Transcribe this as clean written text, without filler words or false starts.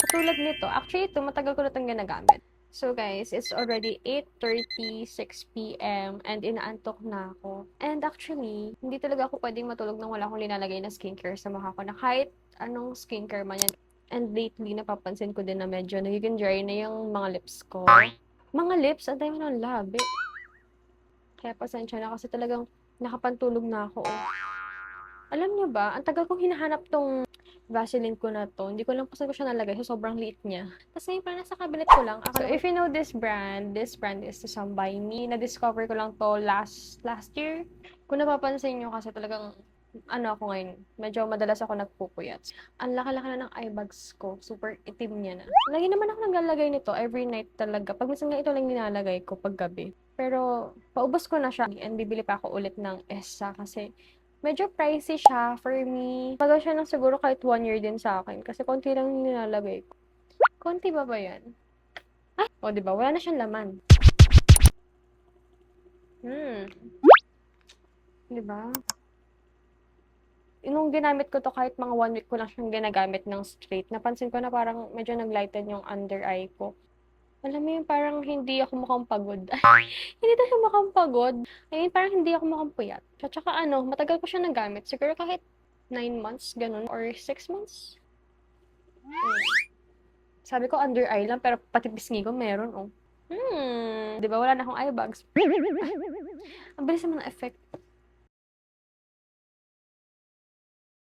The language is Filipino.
Tulad nito, actually ito, matagal ko na itong ginagamit. So guys, it's already 8:36 PM and inaantok na ako. And actually, hindi talaga ako pwedeng matulog nang wala akong linalagay na skincare sa mukha ko na kahit anong skincare man yan. And lately, napapansin ko din na medyo nagiging dry na yung mga lips ko. Mga lips, ang dami ng labi. Kaya pasensya na kasi talagang nakapantulog na ako. Oh. Alam niyo ba, ang tagal kong hinahanap tong Vaseline ko na 'to. Hindi ko lang kasi ko siya nalagay so sobrang liit niya. Tapos ngayon parang nasa cabinet ko lang. So if you know this brand is to Some By Me. Na-discover ko lang 'to last year. Kung napapansin niyo kasi talagang ano ako ngayon, medyo madalas ako nagpupuyat. Ang laki-laki na ng eye bags ko, super itim niya na. Lagi naman ako naglalagay nito every night talaga. Pag minsan nga ito lang nilalagay ko pag gabi. Pero paubos ko na siya and bibili pa ako ulit ng ESSA kasi medyo pricey siya for me. Tagal siya ng siguro kahit 1 year din sa akin kasi konti lang yung nilalagay ko. Konti ba ba yan? Ay! O, diba? Wala na siyang laman. Diba? Nung ginamit ko to kahit mga 1 week ko lang siyang ginagamit ng straight, napansin ko na parang medyo naglighten yung under eye ko. Alam mo yung parang hindi ako mukhang pagod. Hindi na siya mukhang pagod. I mean, parang hindi ako mukhang puyat. At saka ano, matagal ko siya nagamit. Siguro kahit 9 months, ganun, or 6 months. Sabi ko under eye lang, pero pati pisngi ko meron, oh. Di ba wala na akong eye bags? Ang bilis naman ng effect.